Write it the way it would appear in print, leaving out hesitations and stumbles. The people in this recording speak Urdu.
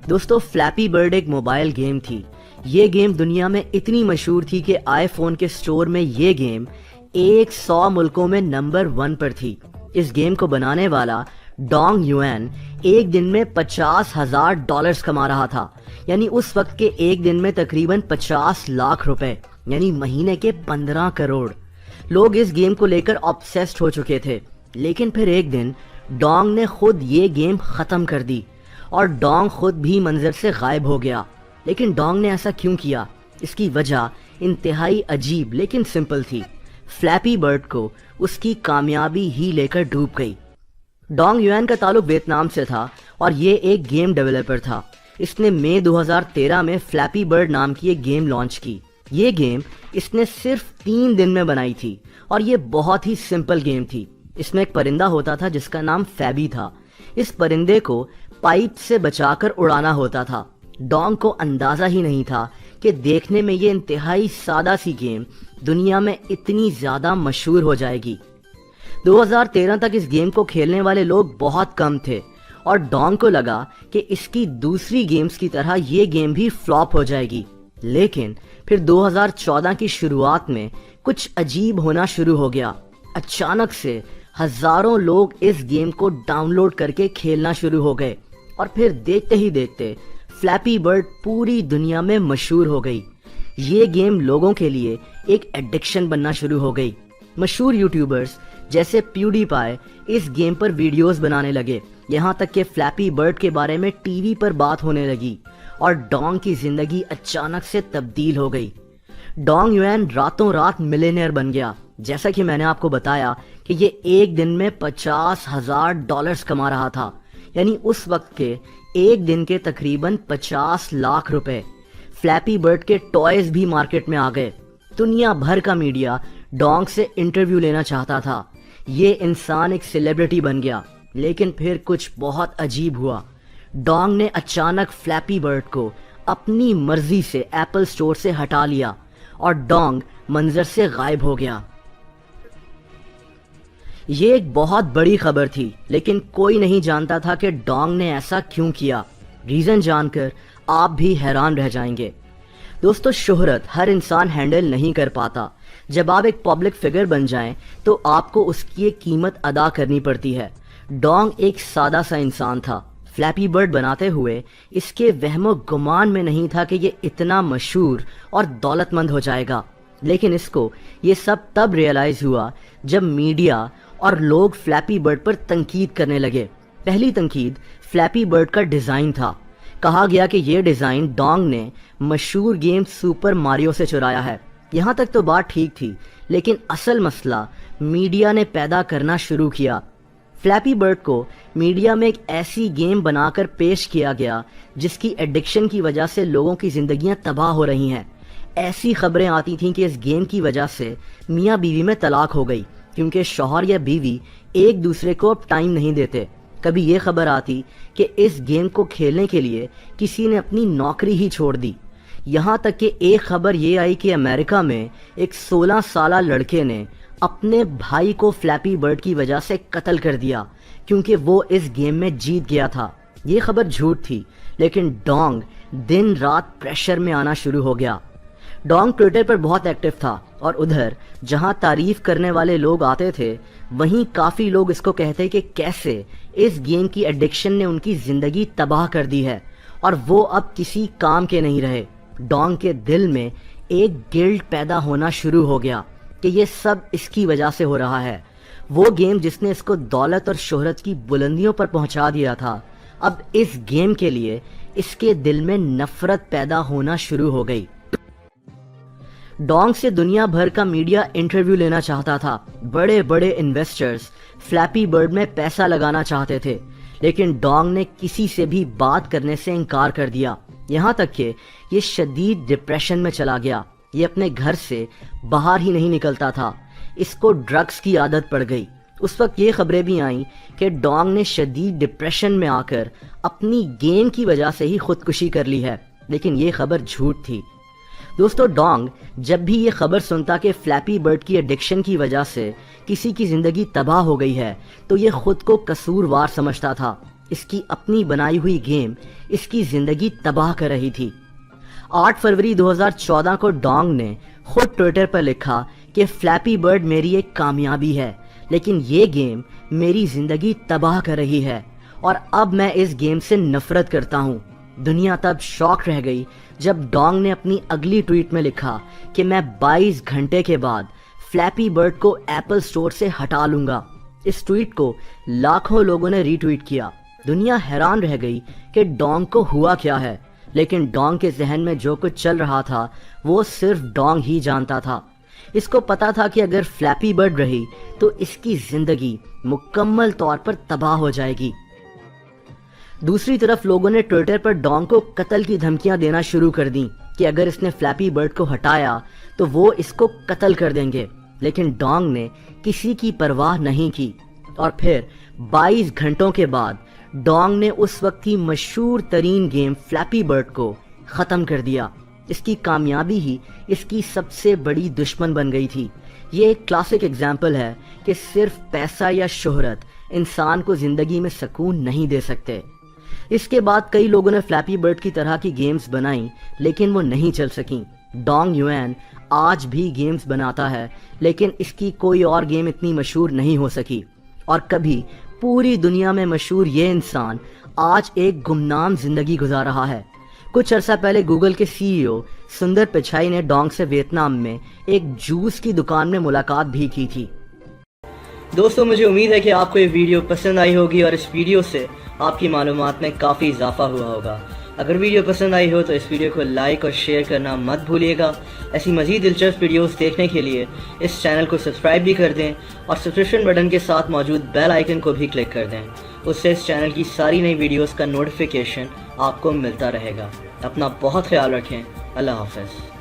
دوستو فلیپی برڈ ایک موبائل گیم تھی. یہ گیم دنیا میں اتنی مشہور تھی کہ آئی فون کے سٹور میں یہ گیم 100 ملکوں میں نمبر 1 پر تھی. اس گیم کو بنانے والا ڈانگ یوین ایک دن میں $50,000 کما رہا تھا. یعنی اس وقت کے ایک دن میں تقریباً 50 لاکھ روپے، یعنی مہینے کے 15 کروڑ. لوگ اس گیم کو لے کر آبسیسڈ ہو چکے تھے. لیکن پھر ایک دن ڈانگ نے خود یہ گیم ختم کر دی اور ڈانگ خود بھی منظر سے غائب ہو گیا. لیکن ڈانگ نے ایسا کیوں کیا؟ اس کی وجہ انتہائی عجیب لیکن سمپل تھی. فلیپی برڈ کو اس کی کامیابی ہی لے کر ڈوب گئی. ڈانگ یوین کا تعلق ویتنام سے تھا اور یہ ایک گیم ڈیولپر تھا. اس نے مئی 2013 میں فلیپی برڈ نام کی ایک گیم لانچ کی. یہ گیم اس نے صرف 3 دن میں بنائی تھی اور یہ بہت ہی سمپل گیم تھی. اس میں ایک پرندہ ہوتا تھا جس کا نام فیبی تھا. اس پرندے کو پائپ سے بچا کر اڑانا ہوتا تھا. ڈانگ کو اندازہ ہی نہیں تھا کہ دیکھنے میں یہ انتہائی سادہ سی گیم دنیا میں اتنی زیادہ مشہور ہو جائے گی. 2013 تک اس گیم کو کھیلنے والے لوگ بہت کم تھے اور ڈانگ کو لگا کہ اس کی دوسری گیمز کی طرح یہ گیم بھی فلاپ ہو جائے گی. لیکن پھر 2014 کی شروعات میں کچھ عجیب ہونا شروع ہو گیا. اچانک سے ہزاروں لوگ اس گیم کو ڈاؤن لوڈ کر کے کھیلنا شروع ہو گئے اور پھر دیکھتے ہی دیکھتے فلیپی برڈ پوری دنیا میں مشہور ہو گئی. یہ گیم لوگوں کے لیے ایک ایڈکشن بننا شروع ہو گئی. مشہور یوٹیوبرز جیسے پیوڈی پائے اس گیم پر ویڈیوز بنانے لگے. یہاں تک کہ فلیپی برڈ کے بارے میں ٹی وی پر بات ہونے لگی اور ڈانگ کی زندگی اچانک سے تبدیل ہو گئی. ڈانگ یوین راتوں رات ملینئر بن گیا. جیسا کہ میں نے آپ کو بتایا کہ یہ ایک دن میں $50,000 کما رہا تھا، یعنی اس وقت کے ایک دن کے تقریباً 50 لاکھ روپے. فلیپی برڈ کے ٹوائز بھی مارکیٹ میں آ گئے. دنیا بھر کا میڈیا ڈانگ سے انٹرویو لینا چاہتا تھا. یہ انسان ایک سیلیبریٹی بن گیا. لیکن پھر کچھ بہت عجیب ہوا. ڈانگ نے اچانک فلیپی برڈ کو اپنی مرضی سے ایپل سٹور سے ہٹا لیا اور ڈانگ منظر سے غائب ہو گیا. یہ ایک بہت بڑی خبر تھی، لیکن کوئی نہیں جانتا تھا کہ ڈانگ نے ایسا کیوں کیا. ریزن جان کر آپ بھی حیران رہ جائیں گے. دوستو، شہرت ہر انسان ہینڈل نہیں کر پاتا. جب آپ ایک پبلک فگر بن جائیں تو آپ کو اس کی ایک قیمت ادا کرنی پڑتی ہے. ڈانگ ایک سادہ سا انسان تھا. فلیپی برڈ بناتے ہوئے اس کے وہم و گمان میں نہیں تھا کہ یہ اتنا مشہور اور دولت مند ہو جائے گا. لیکن اس کو یہ سب تب ریئلائز ہوا جب میڈیا اور لوگ فلیپی برڈ پر تنقید کرنے لگے. پہلی تنقید فلیپی برڈ کا ڈیزائن تھا. کہا گیا کہ یہ ڈیزائن ڈانگ نے مشہور گیم سپر ماریو سے چرایا ہے. یہاں تک تو بات ٹھیک تھی، لیکن اصل مسئلہ میڈیا نے پیدا کرنا شروع کیا. فلیپی برڈ کو میڈیا میں ایک ایسی گیم بنا کر پیش کیا گیا جس کی ایڈکشن کی وجہ سے لوگوں کی زندگیاں تباہ ہو رہی ہیں. ایسی خبریں آتی تھیں کہ اس گیم کی وجہ سے میاں بیوی میں طلاق ہو گئی کیونکہ شوہر یا بیوی ایک دوسرے کو اب ٹائم نہیں دیتے. کبھی یہ خبر آتی کہ اس گیم کو کھیلنے کے لیے کسی نے اپنی نوکری ہی چھوڑ دی. یہاں تک کہ ایک خبر یہ آئی کہ امریکہ میں ایک 16 سالہ لڑکے نے اپنے بھائی کو فلیپی برڈ کی وجہ سے قتل کر دیا کیونکہ وہ اس گیم میں جیت گیا تھا. یہ خبر جھوٹ تھی، لیکن ڈانگ دن رات پریشر میں آنا شروع ہو گیا. ڈانگ ٹویٹر پر بہت ایکٹیو تھا اور ادھر جہاں تعریف کرنے والے لوگ آتے تھے وہیں کافی لوگ اس کو کہتے کہ کیسے اس گیم کی ایڈکشن نے ان کی زندگی تباہ کر دی ہے اور وہ اب کسی کام کے نہیں رہے. ڈانگ کے دل میں ایک گلٹ پیدا ہونا شروع ہو گیا کہ یہ سب اس کی وجہ سے ہو رہا ہے. وہ گیم جس نے اس کو دولت اور شہرت کی بلندیوں پر پہنچا دیا تھا، اب اس گیم کے لیے اس کے دل میں نفرت پیدا ہونا شروع ہو گئی. ڈانگ سے دنیا بھر کا میڈیا انٹرویو لینا چاہتا تھا. بڑے بڑے انویسٹرز فلیپی برڈ میں پیسہ لگانا چاہتے تھے، لیکن ڈانگ نے کسی سے بھی بات کرنے سے انکار کر دیا. یہاں تک کہ یہ شدید ڈپریشن میں چلا گیا. یہ اپنے گھر سے باہر ہی نہیں نکلتا تھا. اس کو ڈرگز کی عادت پڑ گئی. اس وقت یہ خبریں بھی آئیں کہ ڈانگ نے شدید ڈپریشن میں آ کر اپنی گیم کی وجہ سے ہی خودکشی کر لی ہے، لیکن یہ خبر جھوٹ تھی. دوستو، ڈانگ جب بھی یہ خبر سنتا کہ فلیپی برڈ کی ایڈکشن کی وجہ سے کسی کی زندگی تباہ ہو گئی ہے تو یہ خود کو قصوروار سمجھتا تھا. اس کی اپنی بنائی ہوئی گیم اس کی زندگی تباہ کر رہی تھی۔ 8 فروری 2014 کو ڈونگ نے خود ٹویٹر پر لکھا کہ فلیپی برڈ میری ایک کامیابی ہے، لیکن یہ گیم میری زندگی تباہ کر رہی ہے اور اب میں اس گیم سے نفرت کرتا ہوں۔ دنیا تب شاک رہ گئی جب ڈونگ نے اپنی اگلی ٹویٹ میں لکھا کہ میں 22 گھنٹے کے بعد فلیپی برڈ کو ایپل سٹور سے ہٹا لوں گا۔ اس ٹویٹ کو لاکھوں لوگوں نے ری ٹویٹ کیا۔ دنیا حیران رہ گئی کہ ڈونگ کو ہوا کیا ہے، لیکن ڈونگ کے ذہن میں جو کچھ چل رہا تھا وہ صرف ڈونگ ہی جانتا تھا۔ اس کو پتا تھا کہ اگر فلیپی برڈ رہی تو اس کی زندگی مکمل طور پر تباہ ہو جائے گی۔ دوسری طرف لوگوں نے ٹویٹر پر ڈونگ کو قتل کی دھمکیاں دینا شروع کر دیں کہ اگر اس نے فلیپی برڈ کو ہٹایا تو وہ اس کو قتل کر دیں گے، لیکن ڈونگ نے کسی کی پرواہ نہیں کی اور پھر 22 گھنٹوں کے بعد ڈونگ نے اس وقت کی مشہور ترین گیم فلیپی برڈ کو ختم کر دیا۔ اس کی کامیابی ہی اس کی سب سے بڑی دشمن بن گئی تھی۔ یہ ایک کلاسک ایگزامپل ہے کہ صرف پیسہ یا شہرت انسان کو زندگی میں سکون نہیں دے سکتے۔ اس کے بعد کئی لوگوں نے فلیپی برڈ کی طرح کی گیمز بنائیں، لیکن وہ نہیں چل سکیں۔ ڈونگ یوین آج بھی گیمز بناتا ہے، لیکن اس کی کوئی اور گیم اتنی مشہور نہیں ہو سکی، اور کبھی پوری دنیا میں مشہور یہ انسان آج ایک گمنام زندگی گزار رہا ہے۔ کچھ عرصہ پہلے گوگل کے سی ای او سندر پچائی نے ڈونگ سے ویتنام میں ایک جوس کی دکان میں ملاقات بھی کی تھی۔ دوستو، مجھے امید ہے کہ آپ کو یہ ویڈیو پسند آئی ہوگی اور اس ویڈیو سے آپ کی معلومات میں کافی اضافہ ہوا ہوگا۔ اگر ویڈیو پسند آئی ہو تو اس ویڈیو کو لائک اور شیئر کرنا مت بھولیے گا۔ ایسی مزید دلچسپ ویڈیوز دیکھنے کے لیے اس چینل کو سبسکرائب بھی کر دیں اور سبسکرپشن بٹن کے ساتھ موجود بیل آئیکن کو بھی کلک کر دیں۔ اس سے اس چینل کی ساری نئی ویڈیوز کا نوٹیفیکیشن آپ کو ملتا رہے گا۔ اپنا بہت خیال رکھیں۔ اللہ حافظ۔